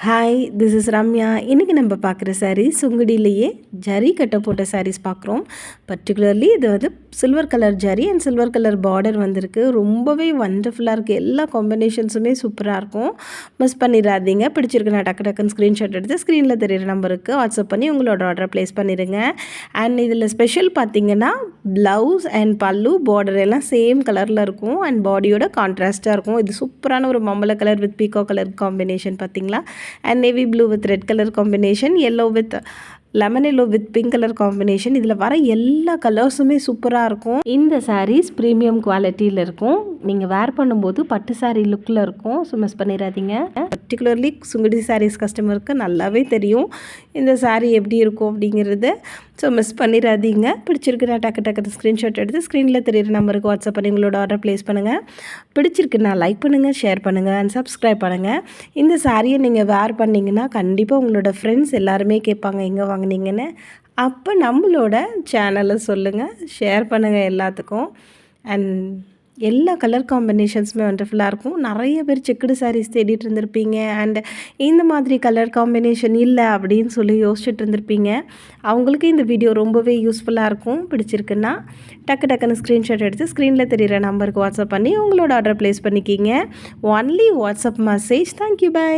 Hi, this is Ramya. இன்றைக்கி நம்ம பார்க்குற சாரீஸ் சுங்குடியிலேயே ஜரி கட்ட போட்ட சாரீஸ் பார்க்குறோம். பர்டிகுலர்லி இது வந்து silver colour zari and silver colour border வந்திருக்கு. ரொம்பவே வண்டர்ஃபுல்லாக இருக்குது. எல்லா காம்பினேஷன்ஸுமே சூப்பராக இருக்கும். மிஸ் பண்ணிடாதீங்க. பிடிச்சிருக்கு டக்கு டக்குன்னு ஸ்க்ரீன்ஷாட் எடுத்து ஸ்க்ரீனில் தெரியிற நம்பருக்கு வாட்ஸ்அப் பண்ணி உங்களோட ஆர்டரை ப்ளேஸ் பண்ணிடுங்க. அண்ட் இதில் ஸ்பெஷல் பார்த்திங்கன்னா ப்ளவுஸ் அண்ட் பல்லு பார்டர் எல்லாம் சேம் கலரில் இருக்கும் அண்ட் பாடியோட கான்ட்ராஸ்ட்டாக இருக்கும். இது சூப்பரான ஒரு மம்பள கலர் வித் பீகோ கலர் காம்பினேஷன் பார்த்திங்களா. And navy blue with red color combination, yellow with lemon yellow with pink colour combination. இதில் வர எல்லா கலர்ஸுமே சூப்பராக இருக்கும். இந்த சாரீஸ் ப்ரீமியம் குவாலிட்டியில் இருக்கும். நீங்கள் வேர் பண்ணும்போது பட்டு சாரீ லுக்கில் இருக்கும். ஸோ மிஸ் பண்ணிடாதீங்க. பர்டிகுலர்லி சுங்குடி சாரீஸ் கஸ்டமருக்கு நல்லாவே தெரியும் இந்த சாரீ எப்படி இருக்கும் அப்படிங்கிறது. ஸோ மிஸ் பண்ணிடாதீங்க. பிடிச்சிருக்குன்னா டக்கு டக்கு ஸ்க்ரீன்ஷாட் எடுத்து ஸ்க்ரீனில் தெரியிற நம்பருக்கு வாட்ஸ்அப் பண்ணி உங்களோட ஆர்டர் ப்ளேஸ் பண்ணுங்கள். பிடிச்சிருக்குன்னா லைக் பண்ணுங்கள், ஷேர் பண்ணுங்கள் அண்ட் சப்ஸ்கிரைப் பண்ணுங்கள். இந்த சாரியை நீங்கள் வேர் பண்ணிங்கன்னா கண்டிப்பாக உங்களோட ஃப்ரெண்ட்ஸ் எல்லாருமே கேட்பாங்க எங்கே வாங்கினீங்கன்னு. அப்போ நம்மளோட சேனலை சொல்லுங்கள், ஷேர் பண்ணுங்கள் எல்லாத்துக்கும். அண்ட் எல்லா கலர் காம்பினேஷன்ஸுமே வண்டர்ஃபுல்லாக இருக்கும். நிறைய பேர் செக்குடு சாரீஸ் தேடிட்டு இருந்திருப்பீங்க அண்ட் இந்த மாதிரி கலர் காம்பினேஷன் இல்லை அப்படின்னு சொல்லி யோசிச்சுட்டு இருந்திருப்பீங்க. அவங்களுக்கு இந்த வீடியோ ரொம்பவே யூஸ்ஃபுல்லாக இருக்கும். பிடிச்சிருக்குன்னா டக்கு டக்குன்னு ஸ்க்ரீன்ஷாட் எடுத்து ஸ்க்ரீனில் தெரியிற நம்பருக்கு வாட்ஸ்அப் பண்ணி உங்களோட ஆர்டர் ப்ளேஸ் பண்ணிக்கிங்க. Only WhatsApp message. Thank you, by.